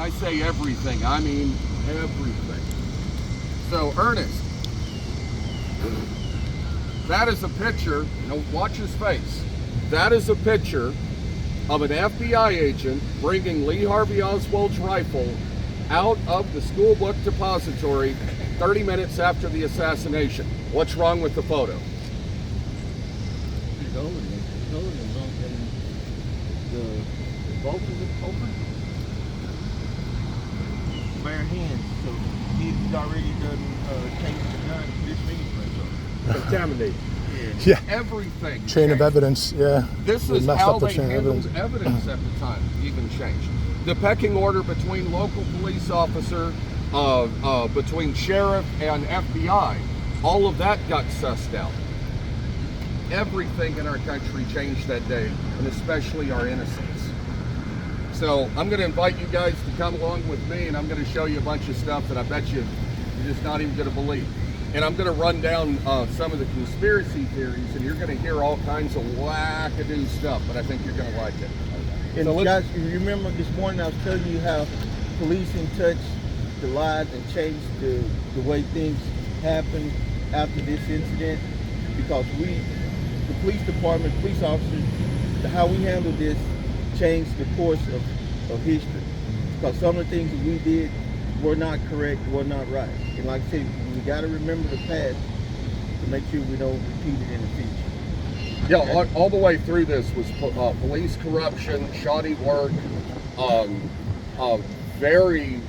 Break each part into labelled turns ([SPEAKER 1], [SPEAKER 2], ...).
[SPEAKER 1] I say everything, I mean everything. So, Ernest, that is a picture, watch his face. That is a picture of an FBI agent bringing Lee Harvey Oswald's rifle out of the school book depository 30 minutes after the assassination. What's wrong with the photo?
[SPEAKER 2] He's holding it. He's holding it wrong, and the bolt is open. Bare hands, so he's already done taken the gun to this fingerprint.
[SPEAKER 1] Contaminated.
[SPEAKER 3] Yeah.
[SPEAKER 1] Everything.
[SPEAKER 3] Chain
[SPEAKER 1] changed.
[SPEAKER 3] of evidence, yeah.
[SPEAKER 1] This
[SPEAKER 3] We
[SPEAKER 1] is
[SPEAKER 3] messed
[SPEAKER 1] how
[SPEAKER 3] up the
[SPEAKER 1] they
[SPEAKER 3] chain of
[SPEAKER 1] handled
[SPEAKER 3] evidence.
[SPEAKER 1] evidence at the time, even changed. The pecking order between local police officer, between sheriff and FBI, all of that got sussed out. Everything in our country changed that day, and especially our innocence. So I'm going to invite you guys to come along with me, and I'm going to show you a bunch of stuff that I bet you're just not even going to believe. And I'm going to run down some of the conspiracy theories, and you're going to hear all kinds of wackadoo stuff, but I think you're going to like it.
[SPEAKER 2] And
[SPEAKER 1] So
[SPEAKER 2] guys, you remember this morning I was telling you how policing touched the lives and changed the way things happened after this incident? Because the police department, police officers, how we handled this changed the course of history. Because some of the things that we did were not correct, were not right. And like I said, we got to remember the past to make sure we don't repeat it in the future.
[SPEAKER 1] Yeah, all the way through this was police corruption, shoddy work, very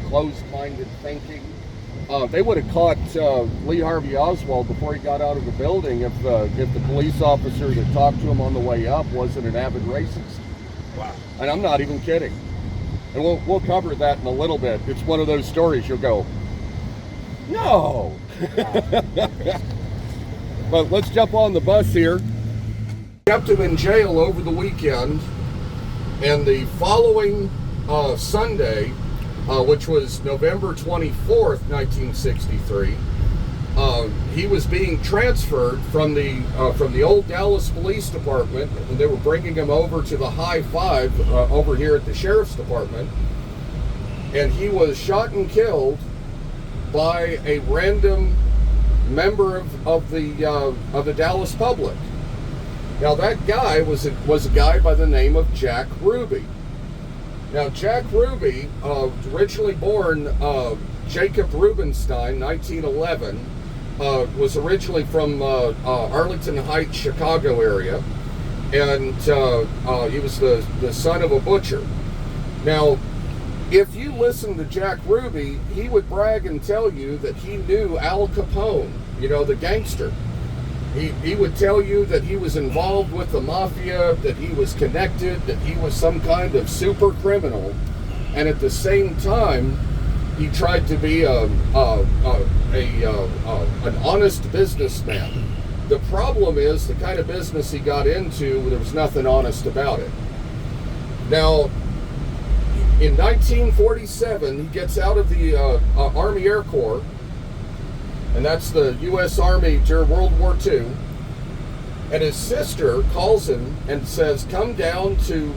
[SPEAKER 1] closed-minded thinking. They would have caught Lee Harvey Oswald before he got out of the building if the police officer that talked to him on the way up wasn't an avid racist.
[SPEAKER 2] Wow.
[SPEAKER 1] And I'm not even kidding. And we'll cover that in a little bit. It's one of those stories you'll go, no. But let's jump on the bus here. Kept him in jail over the weekend, and the following Sunday, which was November 24th, 1963, he was being transferred from the old Dallas Police Department, and they were bringing him over to the High Five over here at the Sheriff's Department, and he was shot and killed by a random member of the Dallas public. Now that guy was a guy by the name of Jack Ruby. Now Jack Ruby, originally born Jacob Rubenstein, 1911, was originally from Arlington Heights, Chicago area, and he was the son of a butcher. Now, if you listen to Jack Ruby, he would brag and tell you that he knew Al Capone, the gangster. He would tell you that he was involved with the mafia, that he was connected, that he was some kind of super criminal, and at the same time, he tried to be an honest businessman. The problem is the kind of business he got into, there was nothing honest about it. Now, in 1947, he gets out of the Army Air Corps, and that's the U.S. Army during World War II. And his sister calls him and says, "Come down to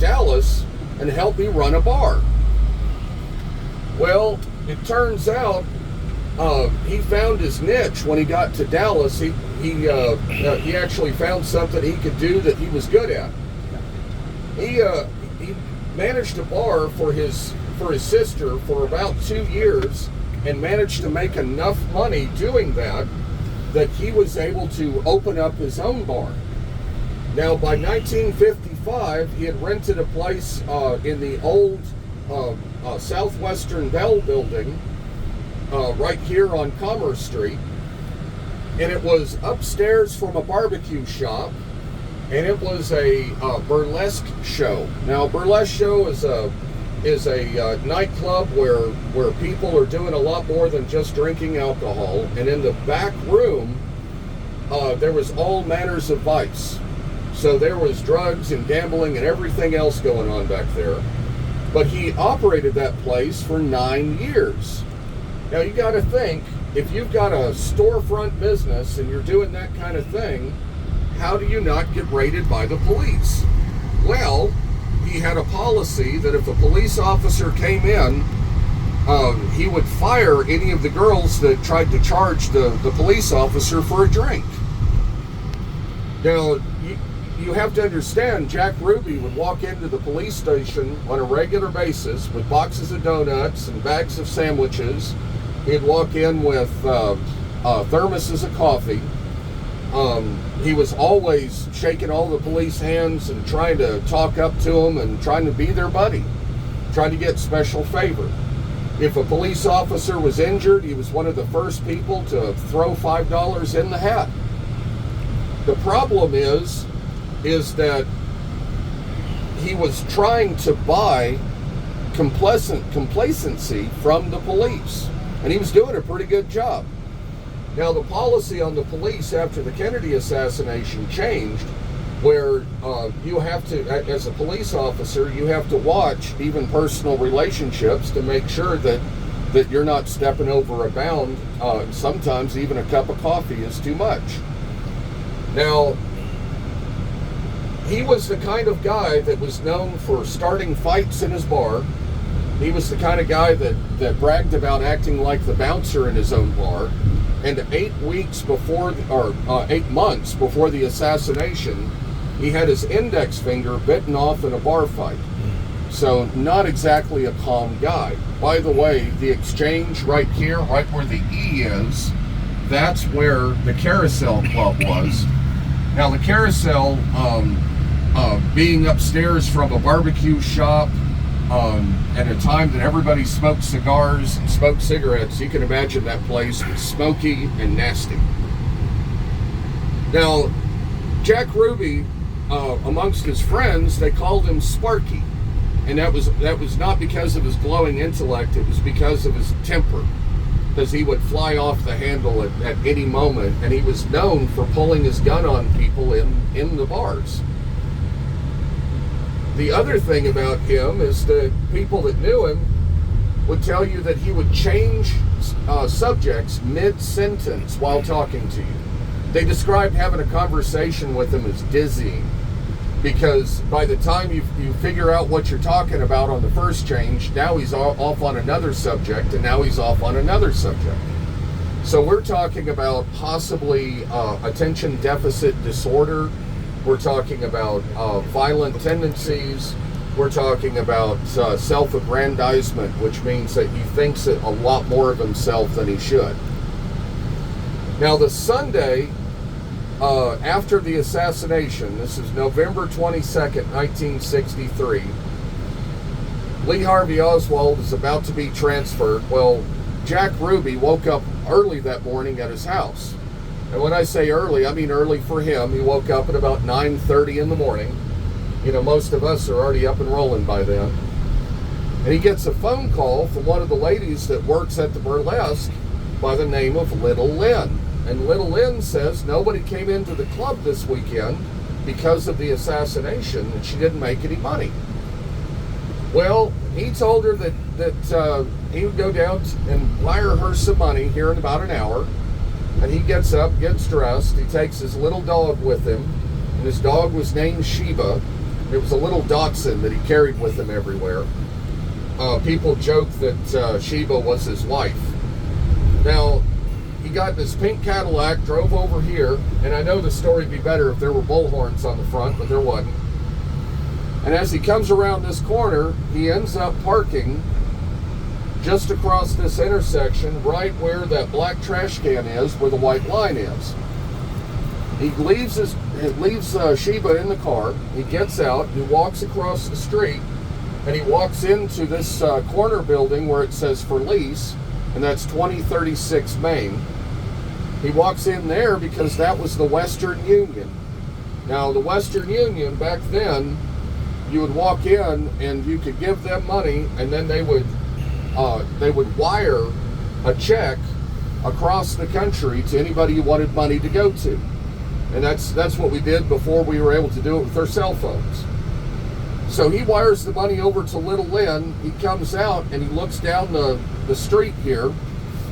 [SPEAKER 1] Dallas and help me run a bar." Well, it turns out he found his niche when he got to Dallas. He actually found something he could do that he was good at. He managed a bar for his sister for about 2 years, and managed to make enough money doing that he was able to open up his own bar. Now, by 1955, he had rented a place in the old Southwestern Bell building right here on Commerce Street, and it was upstairs from a barbecue shop, and it was a burlesque show. Now, a burlesque show is a nightclub where people are doing a lot more than just drinking alcohol, and in the back room there was all manners of vice. So there was drugs and gambling and everything else going on back there. But he operated that place for 9 years. Now you got to think, if you've got a storefront business and you're doing that kind of thing, how do you not get raided by the police? Well, he had a policy that if a police officer came in, he would fire any of the girls that tried to charge the police officer for a drink. Now, you have to understand, Jack Ruby would walk into the police station on a regular basis with boxes of donuts and bags of sandwiches. He'd walk in with thermoses of coffee. He was always shaking all the police hands and trying to talk up to them and trying to be their buddy, trying to get special favor. If a police officer was injured, he was one of the first people to throw $5 in the hat. The problem is that he was trying to buy complacency from the police, and he was doing a pretty good job. Now, the policy on the police after the Kennedy assassination changed, where you have to, as a police officer, you have to watch even personal relationships to make sure that you're not stepping over a bound. Sometimes even a cup of coffee is too much. Now, he was the kind of guy that was known for starting fights in his bar. He was the kind of guy that bragged about acting like the bouncer in his own bar. And 8 months before the assassination, he had his index finger bitten off in a bar fight. So not exactly a calm guy. By the way, the exchange right here, right where the E is, that's where the Carousel Club was. Now the Carousel, being upstairs from a barbecue shop, at a time that everybody smoked cigars and smoked cigarettes, you can imagine that place was smoky and nasty. Now, Jack Ruby, amongst his friends, they called him Sparky. And that was not because of his glowing intellect, it was because of his temper. Because he would fly off the handle at any moment, and he was known for pulling his gun on people in the bars. The other thing about him is that people that knew him would tell you that he would change subjects mid-sentence while talking to you. They described having a conversation with him as dizzying, because by the time you figure out what you're talking about on the first change, now he's off on another subject, and now he's off on another subject. So we're talking about possibly attention deficit disorder. We're talking about violent tendencies. We're talking about self-aggrandizement, which means that he thinks a lot more of himself than he should. Now, the Sunday after the assassination, this is November 22nd, 1963, Lee Harvey Oswald is about to be transferred. Well, Jack Ruby woke up early that morning at his house. And when I say early, I mean early for him. He woke up at about 9:30 in the morning. You know, most of us are already up and rolling by then. And he gets a phone call from one of the ladies that works at the burlesque by the name of Little Lynn. And Little Lynn says nobody came into the club this weekend because of the assassination, and she didn't make any money. Well, he told her that he would go down and wire her some money here in about an hour. And he gets up, gets dressed, he takes his little dog with him, and his dog was named Sheba. It was a little Dachshund that he carried with him everywhere. People joke that Sheba was his wife. Now, he got this pink Cadillac, drove over here, and I know the story would be better if there were bullhorns on the front, but there wasn't. And as he comes around this corner, he ends up parking just across this intersection, right where that black trash can is, where the white line is. He leaves Sheba in the car. He gets out, he walks across the street, and he walks into this corner building where it says for lease, and that's 2036 Main. He walks in there because that was the Western Union. Now, the Western Union back then, you would walk in and you could give them money, and then they would wire a check across the country to anybody you wanted money to go to. And that's what we did before we were able to do it with our cell phones. So he wires the money over to Little Lynn. He comes out and he looks down the street here,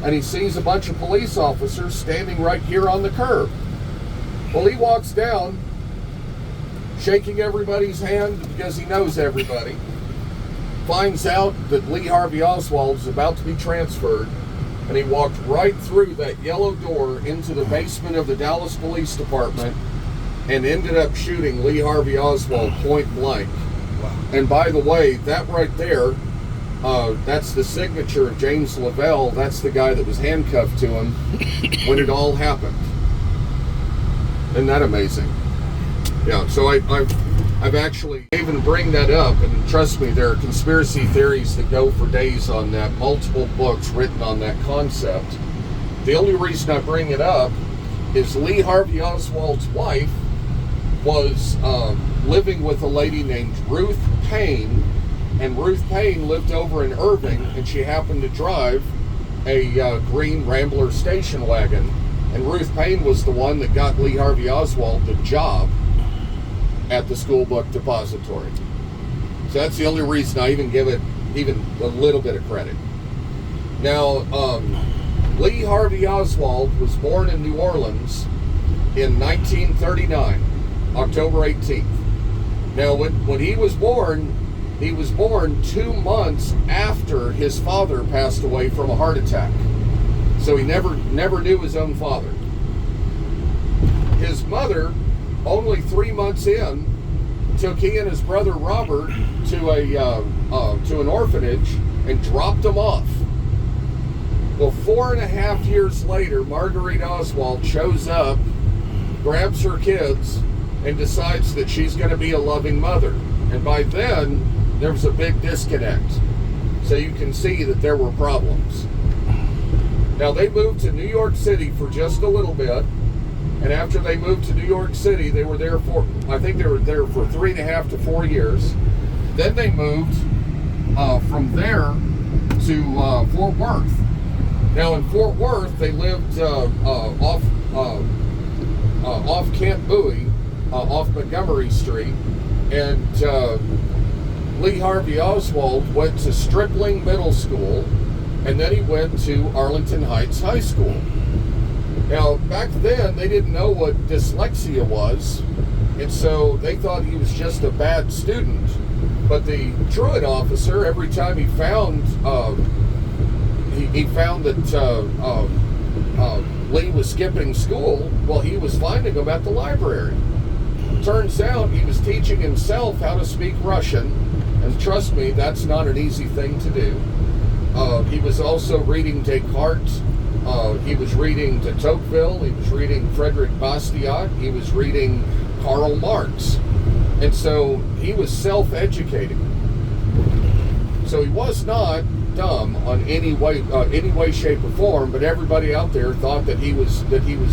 [SPEAKER 1] and he sees a bunch of police officers standing right here on the curb. Well, he walks down shaking everybody's hand because he knows everybody. Finds out that Lee Harvey Oswald is about to be transferred, and he walked right through that yellow door into the basement of the Dallas Police Department and ended up shooting Lee Harvey Oswald point blank.
[SPEAKER 3] Wow.
[SPEAKER 1] And by the way, that right there, that's the signature of James Lavelle. That's the guy that was handcuffed to him when it all happened. Isn't that amazing? Yeah, so I've actually even bring that up, and trust me, there are conspiracy theories that go for days on that, multiple books written on that concept. The only reason I bring it up is Lee Harvey Oswald's wife was living with a lady named Ruth Payne, and Ruth Payne lived over in Irving, and she happened to drive a green Rambler station wagon, and Ruth Payne was the one that got Lee Harvey Oswald the job at the School Book Depository. So that's the only reason I even give it even a little bit of credit. Now, Lee Harvey Oswald was born in New Orleans in 1939, October 18th. Now, when he was born 2 months after his father passed away from a heart attack. So he never knew his own father. His mother, only 3 months in, took he and his brother Robert to an orphanage and dropped them off. Well, 4.5 years later, Marguerite Oswald shows up, grabs her kids, and decides that she's going to be a loving mother. And by then, there was a big disconnect. So you can see that there were problems. Now, they moved to New York City for just a little bit. And after they moved to New York City, they were there for, I think they were there for 3.5 to 4 years. Then they moved from there to Fort Worth. Now in Fort Worth, they lived off Camp Bowie, off Montgomery Street. And Lee Harvey Oswald went to Stripling Middle School, and then he went to Arlington Heights High School. Now, back then, they didn't know what dyslexia was, and so they thought he was just a bad student. But the truant officer, every time he found that Lee was skipping school, well, he was finding him at the library. Turns out he was teaching himself how to speak Russian, and trust me, that's not an easy thing to do. He was also reading Descartes. He was reading de Tocqueville, he was reading Frederick Bastiat, he was reading Karl Marx. And so he was self-educating. So he was not dumb on any way, shape, or form, but everybody out there thought that he was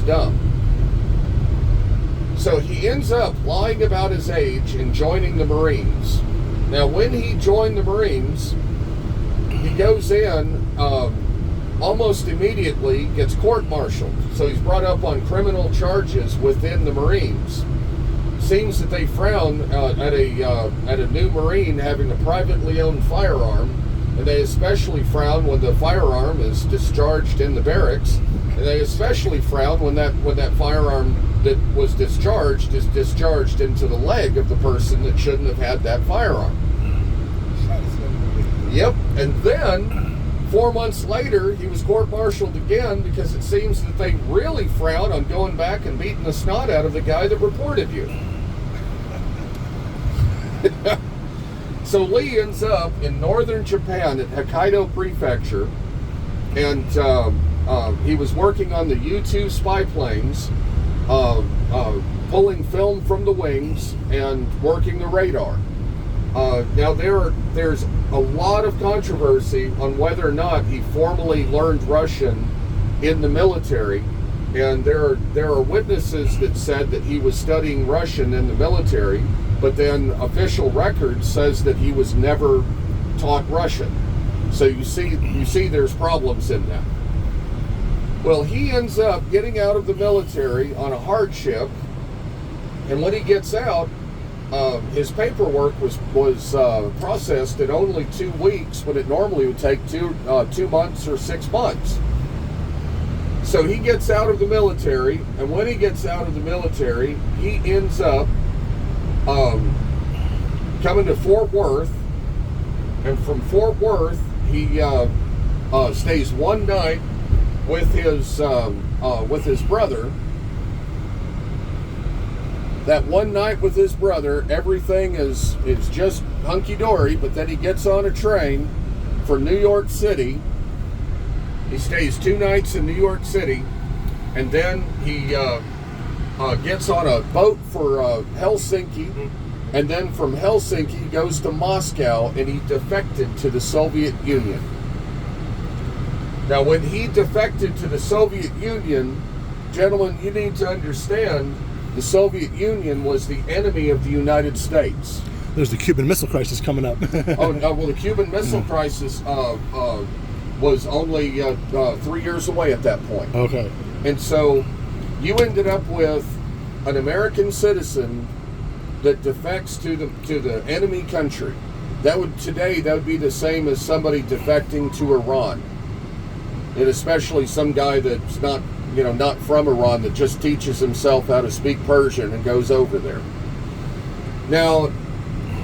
[SPEAKER 1] dumb. So he ends up lying about his age and joining the Marines. Now, when he joined the Marines, he goes in, almost immediately gets court-martialed. So he's brought up on criminal charges within the Marines. Seems that they frown at a new Marine having a privately owned firearm, and they especially frown when the firearm is discharged in the barracks, and they especially frown when that firearm that was discharged is discharged into the leg of the person that shouldn't have had that firearm. Yep, and then 4 months later, he was court-martialed again because it seems that they really frown on going back and beating the snot out of the guy that reported you. So Lee ends up in northern Japan at Hokkaido Prefecture, and he was working on the U-2 spy planes, pulling film from the wings and working the radar. Now there's a lot of controversy on whether or not he formally learned Russian in the military, and there are witnesses that said that he was studying Russian in the military, but then official record says that he was never taught Russian. So you see there's problems in that. Well, he ends up getting out of the military on a hardship, and when he gets out, his paperwork was processed in only 2 weeks when it normally would take 2 months or 6 months. So he gets out of the military, and when he gets out of the military, he ends up coming to Fort Worth, and from Fort Worth he stays one night with his brother. That one night with his brother, everything is just hunky-dory, but then he gets on a train for New York City. He stays 2 nights in New York City, and then he gets on a boat for Helsinki, and then from Helsinki he goes to Moscow, and he defected to the Soviet Union. Now, when he defected to the Soviet Union, gentlemen, you need to understand, the Soviet Union was the enemy of the United States.
[SPEAKER 3] There's the Cuban Missile Crisis coming up.
[SPEAKER 1] Well, the Cuban Missile Crisis was only 3 years away at that point.
[SPEAKER 3] Okay.
[SPEAKER 1] And so you ended up with an American citizen that defects to the enemy country. That would be the same as somebody defecting to Iran. And especially some guy that's not from Iran, that just teaches himself how to speak Persian and goes over there. Now,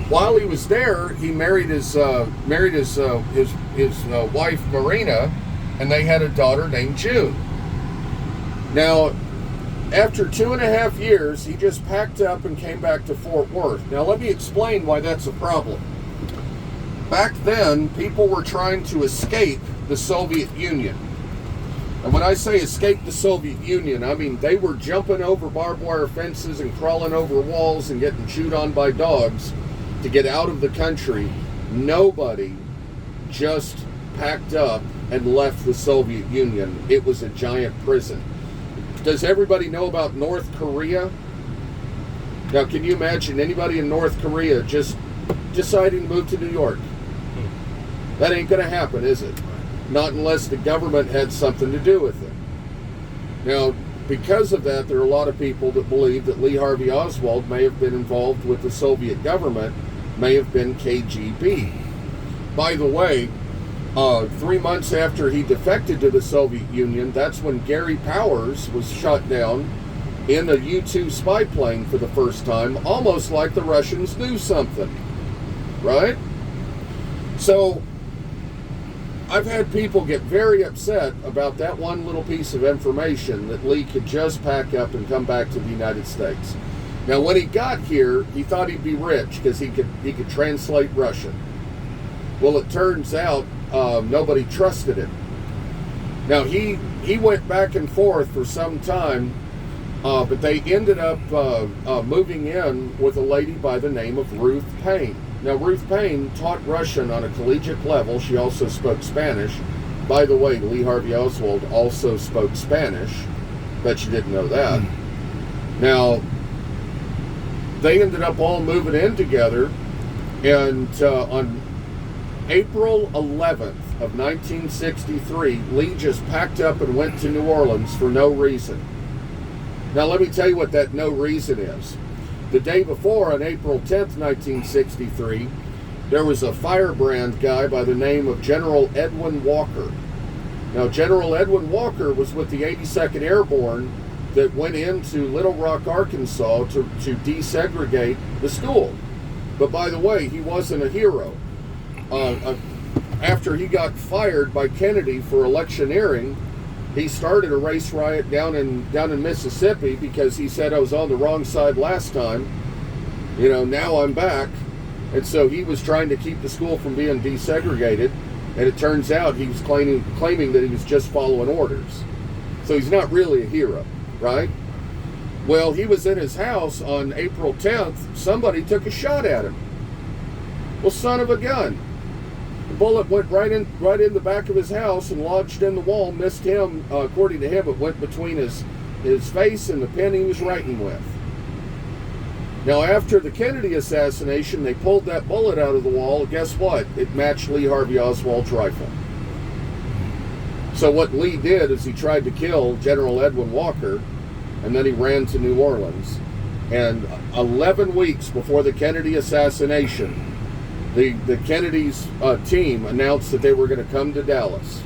[SPEAKER 1] while he was there, he married his wife Marina, and they had a daughter named June. Now, after 2.5 years, he just packed up and came back to Fort Worth. Now, let me explain why that's a problem. Back then, people were trying to escape the Soviet Union. And when I say escape the Soviet Union, I mean they were jumping over barbed wire fences and crawling over walls and getting chewed on by dogs to get out of the country. Nobody just packed up and left the Soviet Union. It was a giant prison. Does everybody know about North Korea? Now, can you imagine anybody in North Korea just deciding to move to New York? That ain't going to happen, is it? Not unless the government had something to do with it. Now, because of that, there are a lot of people that believe that Lee Harvey Oswald may have been involved with the Soviet government, may have been KGB. By the way, 3 months after he defected to the Soviet Union, that's when Gary Powers was shot down in a U-2 spy plane for the first time, almost like the Russians knew something, right? So, I've had people get very upset about that one little piece of information that Lee could just pack up and come back to the United States. Now, when he got here, he thought he'd be rich because he could translate Russian. Well, it turns out nobody trusted him. Now, he went back and forth for some time, but they ended up moving in with a lady by the name of Ruth Paine. Now, Ruth Paine taught Russian on a collegiate level. She also spoke Spanish. By the way, Lee Harvey Oswald also spoke Spanish. Bet you didn't know that. Now, they ended up all moving in together, and on April 11th of 1963, Lee just packed up and went to New Orleans for no reason. Now, let me tell you what that no reason is. The day before, on April 10th, 1963, there was a firebrand guy by the name of General Edwin Walker. Now, General Edwin Walker was with the 82nd Airborne that went into Little Rock, Arkansas to desegregate the school. But by the way, he wasn't a hero. After he got fired by Kennedy for electioneering, he started a race riot down in Mississippi because he said I was on the wrong side last time. Now I'm back. And so he was trying to keep the school from being desegregated. And it turns out he was claiming that he was just following orders. So he's not really a hero, right? Well, he was in his house on April 10th. Somebody took a shot at him. Well, son of a gun. The bullet went right in the back of his house and lodged in the wall, missed him. According to him, it went between his face and the pen he was writing with. Now, after the Kennedy assassination, they pulled that bullet out of the wall. Guess what? It matched Lee Harvey Oswald's rifle. So what Lee did is he tried to kill General Edwin Walker, and then he ran to New Orleans. And 11 weeks before the Kennedy assassination, the Kennedy's team announced that they were going to come to Dallas.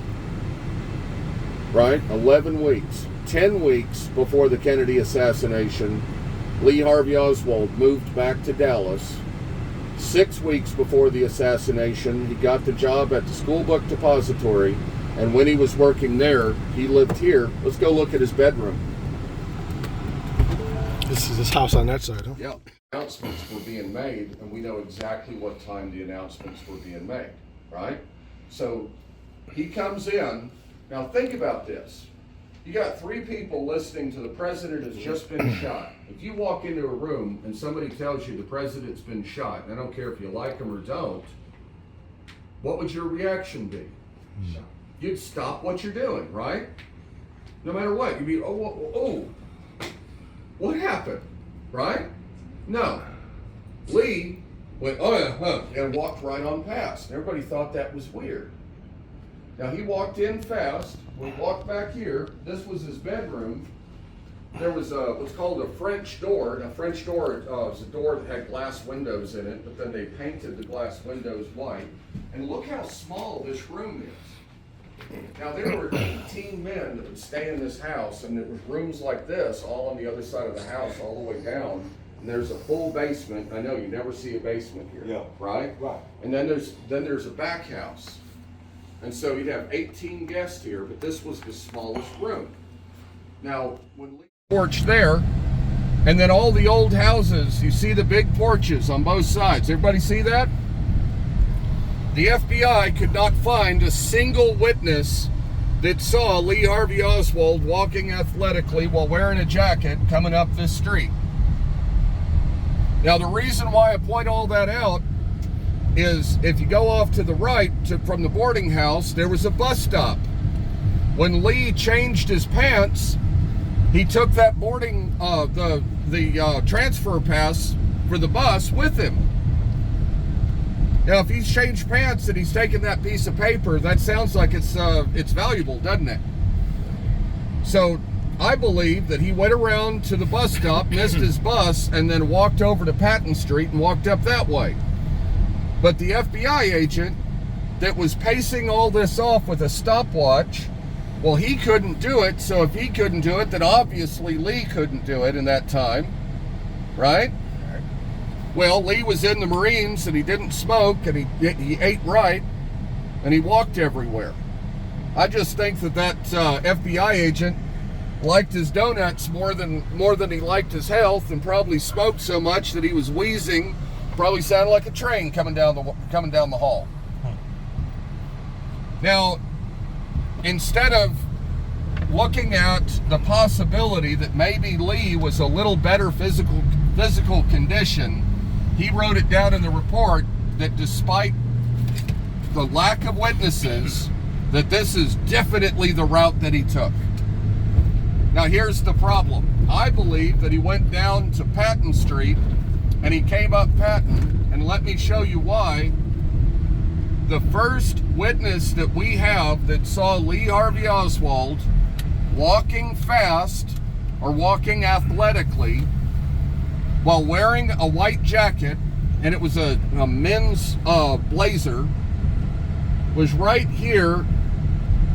[SPEAKER 1] Right? 11 weeks. 10 weeks before the Kennedy assassination, Lee Harvey Oswald moved back to Dallas. 6 weeks before the assassination, he got the job at the School Book Depository, and when he was working there, he lived here. Let's go look at his bedroom.
[SPEAKER 3] This is his house on that side, huh?
[SPEAKER 1] Yeah. Announcements were being made, and we know exactly what time the announcements were being made, right? So he comes in. Now think about this. You got 3 people listening to the president has just been shot. If you walk into a room and somebody tells you the president's been shot, and I don't care if you like him or don't, what would your reaction be? You'd stop what you're doing, right? No matter what. You'd be, oh, what happened, right? No. Lee went, oh yeah, huh, and walked right on past. Everybody thought that was weird. Now he walked in fast. We walked back here. This was his bedroom. There was what's called a French door. Now, French door was a door that had glass windows in it, but then they painted the glass windows white. And look how small this room is. Now, there were 18 men that would stay in this house, and there was rooms like this all on the other side of the house, all the way down. And there's a full basement. I know you never see a basement here,
[SPEAKER 2] Yeah.
[SPEAKER 1] right?
[SPEAKER 2] Right.
[SPEAKER 1] And then there's a back house. And so you'd have 18 guests here, but this was the smallest room. Now, when porch there, and then all the old houses, you see the big porches on both sides. Everybody see that? The FBI could not find a single witness that saw Lee Harvey Oswald walking athletically while wearing a jacket coming up this street. Now, the reason why I point all that out is if you go off to the right from the boarding house, there was a bus stop. When Lee changed his pants, he took that boarding, the transfer pass for the bus with him. Now, if he's changed pants and he's taken that piece of paper, that sounds like it's valuable, doesn't it? So I believe that he went around to the bus stop, missed his bus, and then walked over to Patton Street and walked up that way. But the FBI agent that was pacing all this off with a stopwatch, well, he couldn't do it. So if he couldn't do it, then obviously Lee couldn't do it in that time, right? Well, Lee was in the Marines and he didn't smoke and he ate right and he walked everywhere. I just think that FBI agent liked his donuts more than he liked his health, and probably smoked so much that he was wheezing. Probably sounded like a train coming down the hall. Now, instead of looking at the possibility that maybe Lee was a little better physical condition, he wrote it down in the report that despite the lack of witnesses, that this is definitely the route that he took. Now, here's the problem. I believe that he went down to Patton Street and he came up Patton, and let me show you why. The first witness that we have that saw Lee Harvey Oswald walking fast or walking athletically while wearing a white jacket, and it was a men's blazer, was right here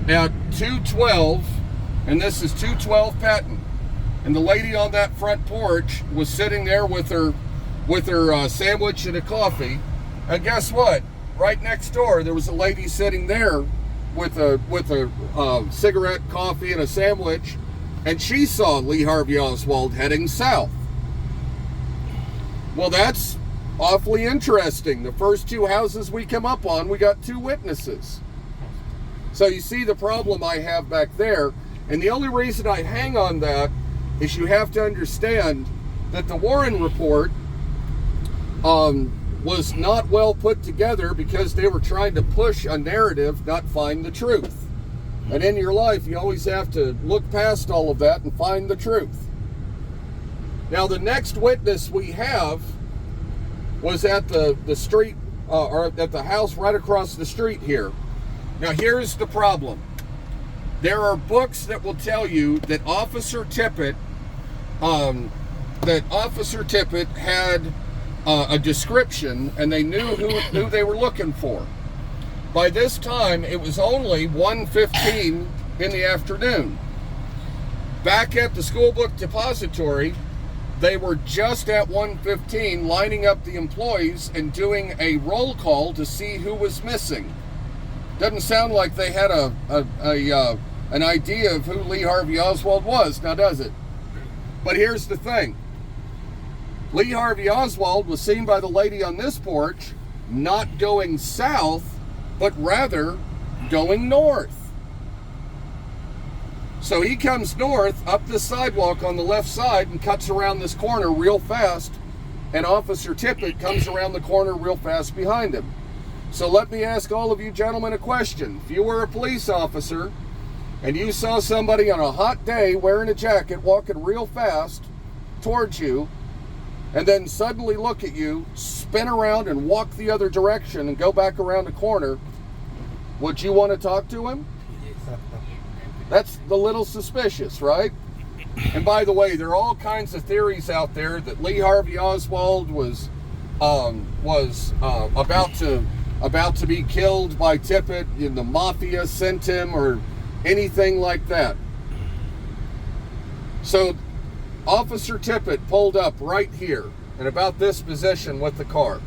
[SPEAKER 1] at 212, and this is 212 Patton. And the lady on that front porch was sitting there with her sandwich and a coffee. And guess what? Right next door, there was a lady sitting there with a cigarette, coffee, and a sandwich, and she saw Lee Harvey Oswald heading south. Well, that's awfully interesting. The first 2 houses we come up on, we got 2 witnesses. So you see the problem I have back there, and the only reason I hang on that is you have to understand that the Warren report was not well put together because they were trying to push a narrative, not find the truth. And in your life, you always have to look past all of that and find the truth. Now, the next witness we have was at the street, or at the house right across the street here. Now, here's the problem. There are books that will tell you that Officer Tippitt had a description, and they knew who they were looking for. By this time, it was only 1:15 in the afternoon. Back at the School Book Depository, they were just at 1:15 lining up the employees and doing a roll call to see who was missing. Doesn't sound like they had an idea of who Lee Harvey Oswald was, now does it? But here's the thing. Lee Harvey Oswald was seen by the lady on this porch not going south, but rather going north. So he comes north up the sidewalk on the left side and cuts around this corner real fast, and Officer Tippit comes around the corner real fast behind him. So let me ask all of you gentlemen a question. If you were a police officer and you saw somebody on a hot day wearing a jacket walking real fast towards you, and then suddenly look at you, spin around and walk the other direction and go back around the corner, would you want to talk to him? That's a little suspicious, right? And by the way, there are all kinds of theories out there that Lee Harvey Oswald was about to be killed by Tippitt, and the mafia sent him, or anything like that. So Officer Tippit pulled up right here in about this position with the car.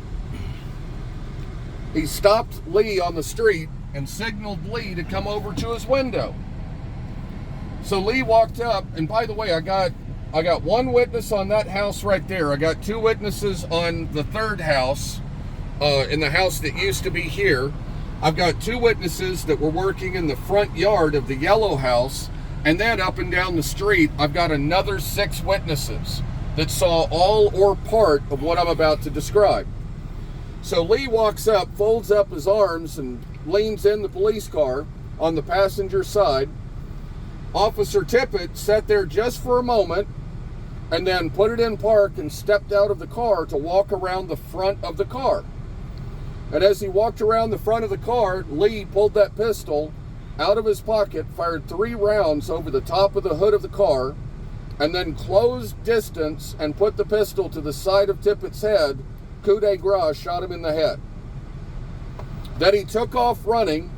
[SPEAKER 1] He stopped Lee on the street and signaled Lee to come over to his window. So Lee walked up, and by the way, I got one witness on that house right there. I got two witnesses on the third house, in the house that used to be here. I've got two witnesses that were working in the front yard of the yellow house, and then up and down the street, I've got another 6 witnesses that saw all or part of what I'm about to describe. So Lee walks up, folds up his arms, and leans in the police car on the passenger side. Officer Tippit sat there just for a moment and then put it in park and stepped out of the car to walk around the front of the car. And as he walked around the front of the car, Lee pulled that pistol out of his pocket, fired 3 rounds over the top of the hood of the car, and then closed distance and put the pistol to the side of Tippitt's head, coup de grace, shot him in the head. Then he took off running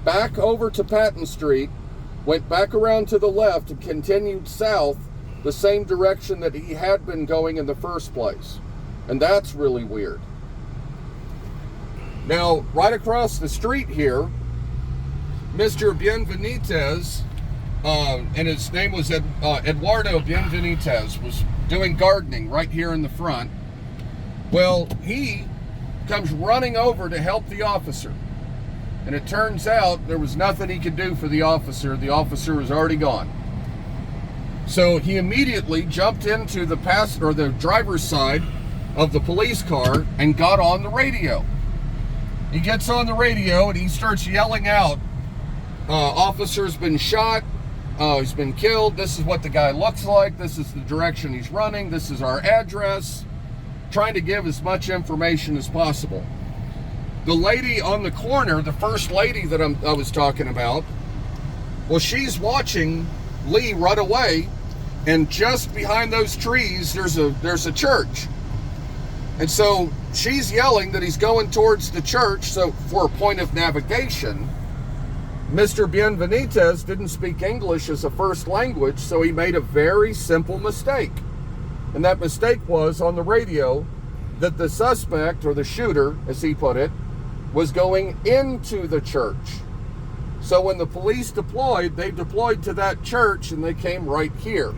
[SPEAKER 1] back over to Patton Street, went back around to the left and continued south the same direction that he had been going in the first place. And that's really weird. Now, right across the street here, Mr. Bienvenitez, and his name was Eduardo Bienvenitez, was doing gardening right here in the front. Well, he comes running over to help the officer. And it turns out there was nothing he could do for the officer. The officer was already gone. So he immediately jumped into the driver's side of the police car and got on the radio. He gets on the radio and he starts yelling out, officer's been shot, he's been killed, this is what the guy looks like, this is the direction he's running, this is our address, trying to give as much information as possible. The lady on the corner, the first lady that I was talking about, well, she's watching Lee run away, and just behind those trees, there's a church. And so she's yelling that he's going towards the church. So for a point of navigation, Mr. Bienvenitez didn't speak English as a first language, so he made a very simple mistake. And that mistake was on the radio that the suspect, or the shooter, as he put it, was going into the church. So when the police deployed, they deployed to that church and they came right here.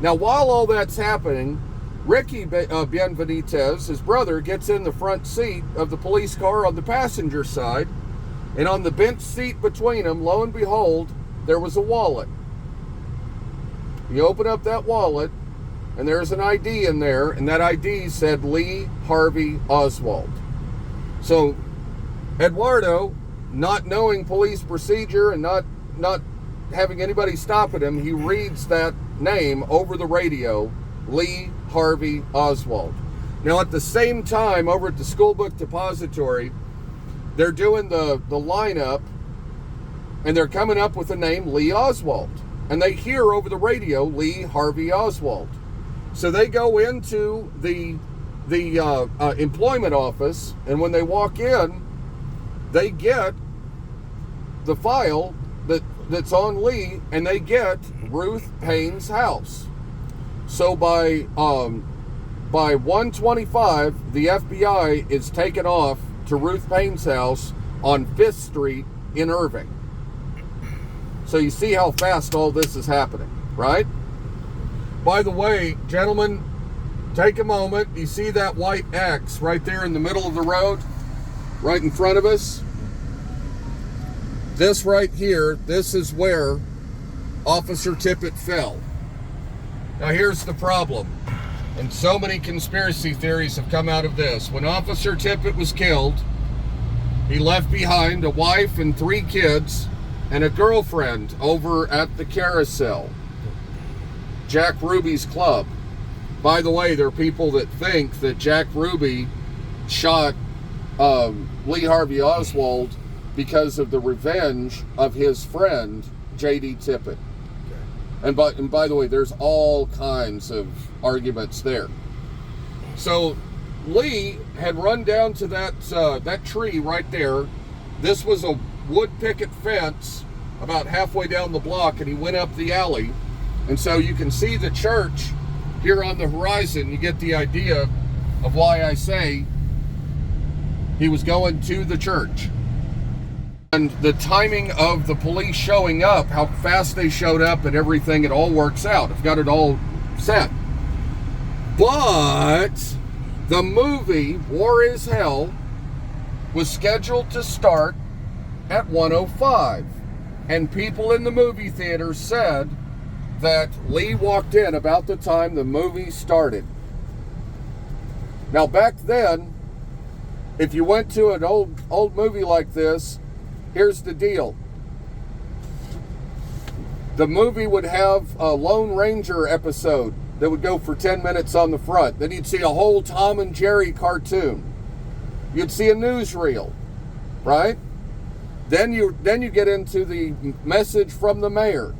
[SPEAKER 1] Now, while all that's happening, Ricky Bienvenitez, his brother, gets in the front seat of the police car on the passenger side, and on the bench seat between them, lo and behold, there was a wallet. You open up that wallet, and there's an ID in there, and that ID said Lee Harvey Oswald. So Eduardo, not knowing police procedure and not having anybody stop at him, he reads that name over the radio, Lee Harvey Oswald. Now, at the same time, over at the School Book Depository, they're doing the lineup, and they're coming up with the name Lee Oswald. And they hear over the radio, Lee Harvey Oswald. So they go into the employment office, and when they walk in, they get the file that's on Lee, and they get Ruth Payne's house. So by 1:25, the FBI is taken off to Ruth Payne's house on 5th Street in Irving. So you see how fast all this is happening, right? By the way, gentlemen, take a moment. You see that white X right there in the middle of the road, right in front of us? This right here, this is where Officer Tippit fell. Now here's the problem, and so many conspiracy theories have come out of this. When Officer Tippit was killed, he left behind a wife and 3 kids and a girlfriend over at the Carousel, Jack Ruby's club. By the way, there are people that think that Jack Ruby shot Lee Harvey Oswald because of the revenge of his friend, J.D. Tippit. And by the way, there's all kinds of arguments there. So Lee had run down to that tree right there. This was a wood picket fence about halfway down the block, and he went up the alley. And so you can see the church here on the horizon. You get the idea of why I say he was going to the church. And the timing of the police showing up, how fast they showed up and everything, it all works out. I've got it all set. But the movie War is Hell was scheduled to start at 1:05. And people in the movie theater said that Lee walked in about the time the movie started. Now back then, if you went to an old movie like this, here's the deal. The movie would have a Lone Ranger episode that would go for 10 minutes on the front. Then you'd see a whole Tom and Jerry cartoon. You'd see a newsreel, right? Then you get into the message from the mayor.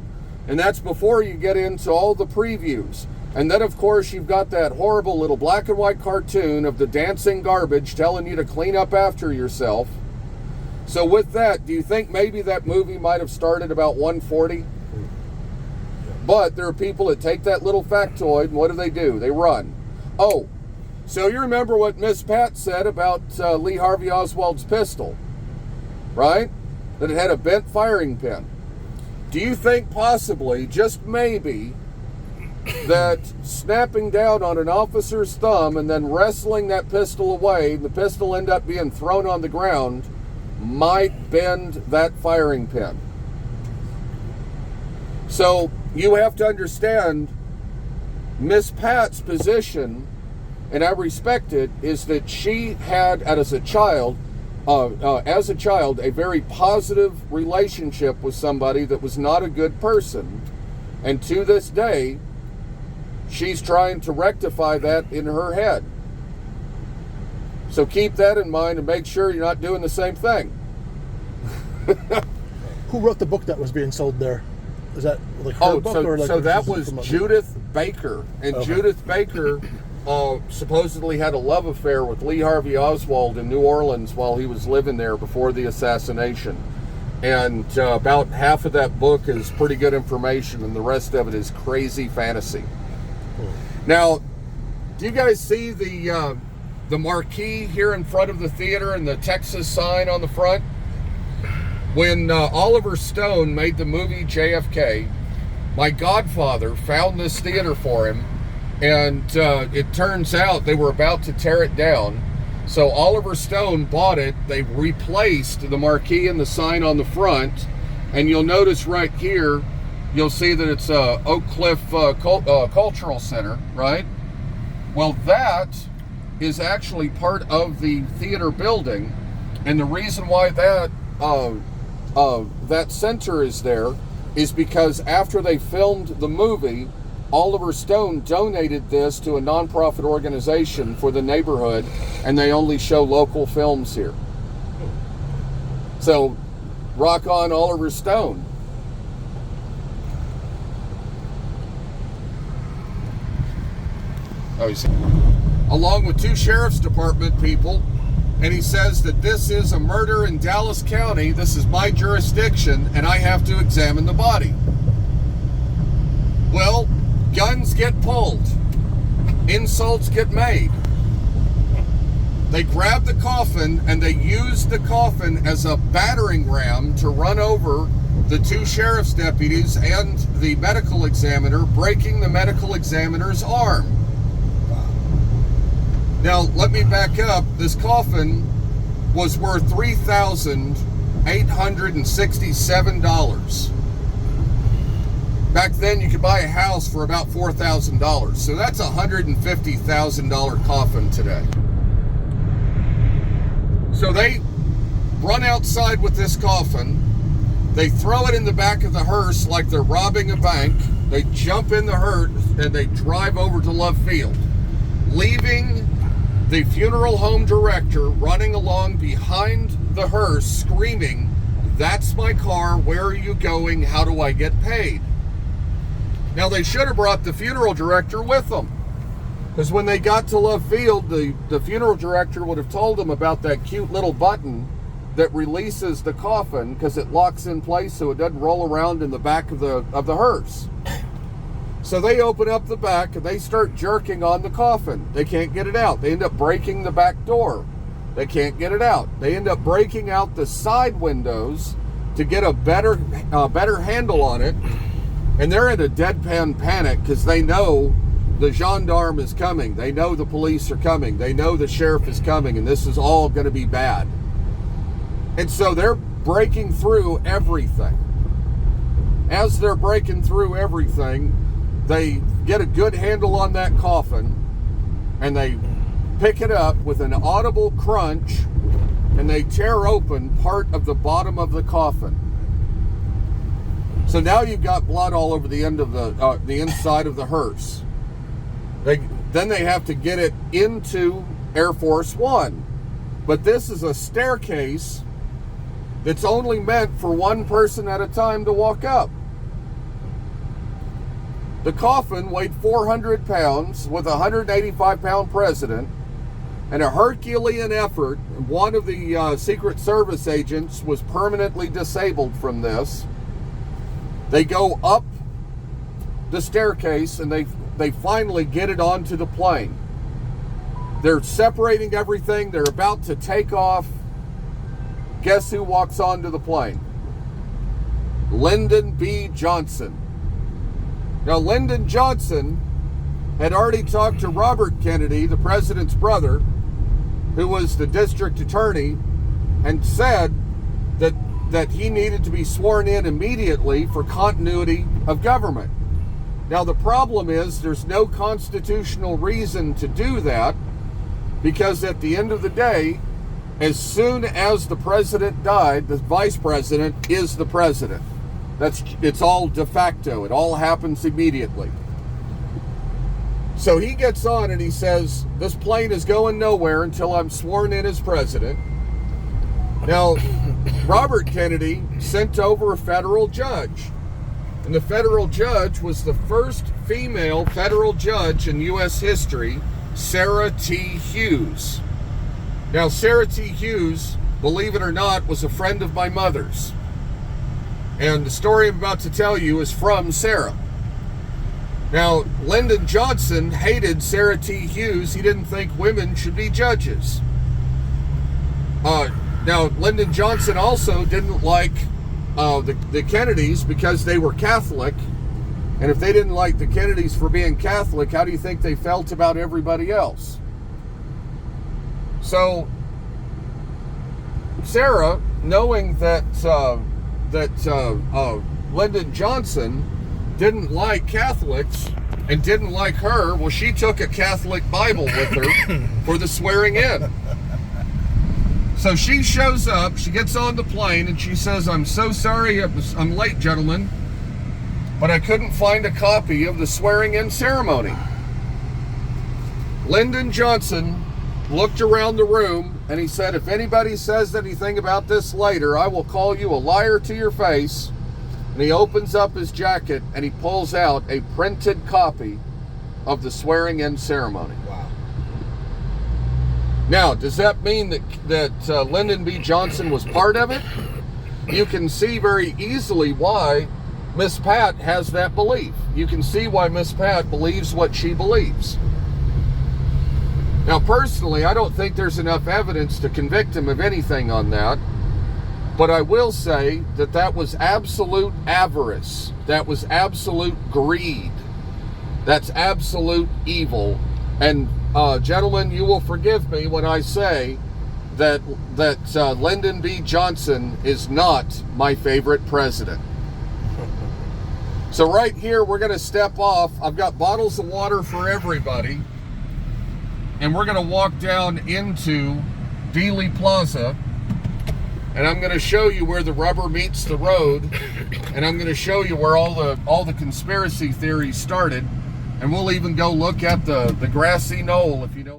[SPEAKER 1] And that's before you get into all the previews. And then, of course, you've got that horrible little black and white cartoon of the dancing garbage telling you to clean up after yourself. So with that, do you think maybe that movie might have started about 1:40? But there are people that take that little factoid, and what do? They run. Oh, so you remember what Miss Pat said about Lee Harvey Oswald's pistol, right? That it had a bent firing pin. Do you think possibly, just maybe, that snapping down on an officer's thumb and then wrestling that pistol away, the pistol end up being thrown on the ground, might bend that firing pin? So you have to understand Miss Pat's position, and I respect it, is that she had, as a child, a very positive relationship with somebody that was not a good person. And to this day, she's trying to rectify that in her head. So keep that in mind and make sure you're not doing the same thing.
[SPEAKER 3] Who wrote the book that was being sold there? Is that like her book or like?
[SPEAKER 1] So that was Judith Baker, and okay. Judith Baker supposedly had a love affair with Lee Harvey Oswald in New Orleans while he was living there before the assassination. And about half of that book is pretty good information, and the rest of it is crazy fantasy. Now, do you guys see the marquee here in front of the theater and the Texas sign on the front? When Oliver Stone made the movie JFK, my godfather found this theater for him, and it turns out they were about to tear it down. So Oliver Stone bought it. They replaced the marquee and the sign on the front, and you'll notice right here, you'll see that it's Oak Cliff Cultural Center, right? Well, that is actually part of the theater building, and the reason why that center is there is because after they filmed the movie, Oliver Stone donated this to a nonprofit organization for the neighborhood, and they only show local films here. So, rock on Oliver Stone. Oh, you see. Along with 2 sheriff's department people, and he says that this is a murder in Dallas County, this is my jurisdiction, and I have to examine the body. Well, Guns get pulled. Insults get made. They grab the coffin and they use the coffin as a battering ram to run over the two sheriff's deputies and the medical examiner, breaking the medical examiner's arm. Now, let me back up. This coffin was worth $3,867. Back then, you could buy a house for about $4,000. So that's a $150,000 coffin today. So they run outside with this coffin. They throw it in the back of the hearse like they're robbing a bank. They jump in the hearse and they drive over to Love Field, leaving the funeral home director running along behind the hearse screaming, "That's my car. Where are you going? How do I get paid?" Now, they should have brought the funeral director with them, because when they got to Love Field, the funeral director would have told them about that cute little button that releases the coffin because it locks in place so it doesn't roll around in the back of the hearse. So they open up the back and they start jerking on the coffin. They can't get it out. They end up breaking the back door. They can't get it out. They end up breaking out the side windows to get a better handle on it. And they're in a deadpan panic because they know the gendarme is coming. They know the police are coming. They know the sheriff is coming, and this is all going to be bad. And so they're breaking through everything. As they're breaking through everything, they get a good handle on that coffin, and they pick it up with an audible crunch, and they tear open part of the bottom of the coffin. So now you've got blood all over the end of the inside of the hearse. Then they have to get it into Air Force One. But this is a staircase that's only meant for one person at a time to walk up. The coffin weighed 400 pounds with a 185-pound president, and a Herculean effort. One of the Secret Service agents was permanently disabled from this. They go up the staircase and they finally get it onto the plane. They're separating everything. They're about to take off. Guess who walks onto the plane? Lyndon B. Johnson. Now, Lyndon Johnson had already talked to Robert Kennedy, the president's brother, who was the district attorney, and said that he needed to be sworn in immediately for continuity of government. Now, the problem is there's no constitutional reason to do that, because at the end of the day, as soon as the president died, the vice president is the president. It's all de facto. It all happens immediately. So he gets on and he says, this plane is going nowhere until I'm sworn in as president. Now, Robert Kennedy sent over a federal judge. And the federal judge was the first female federal judge in U.S. history, Sarah T. Hughes. Now, Sarah T. Hughes, believe it or not, was a friend of my mother's. And the story I'm about to tell you is from Sarah. Now, Lyndon Johnson hated Sarah T. Hughes. He didn't think women should be judges. Now, Lyndon Johnson also didn't like the Kennedys because they were Catholic. And if they didn't like the Kennedys for being Catholic, how do you think they felt about everybody else? So, Sarah, knowing that Lyndon Johnson didn't like Catholics and didn't like her, well, she took a Catholic Bible with her for the swearing in. So she shows up, she gets on the plane, and she says, I'm so sorry I'm late, gentlemen, but I couldn't find a copy of the swearing in ceremony. Lyndon Johnson looked around the room and he said, if anybody says anything about this later, I will call you a liar to your face. And he opens up his jacket and he pulls out a printed copy of the swearing in ceremony.
[SPEAKER 2] Wow.
[SPEAKER 1] Now, does that mean that Lyndon B. Johnson was part of it? You can see very easily why Miss Pat has that belief. You can see why Miss Pat believes what she believes. Now, personally, I don't think there's enough evidence to convict him of anything on that. But I will say that that was absolute avarice. That was absolute greed. That's absolute evil. And gentlemen, you will forgive me when I say that Lyndon B. Johnson is not my favorite president. So right here, we're going to step off. I've got bottles of water for everybody. And we're going to walk down into Dealey Plaza. And I'm going to show you where the rubber meets the road. And I'm going to show you where all the conspiracy theories started. And we'll even go look at the grassy knoll, if you know.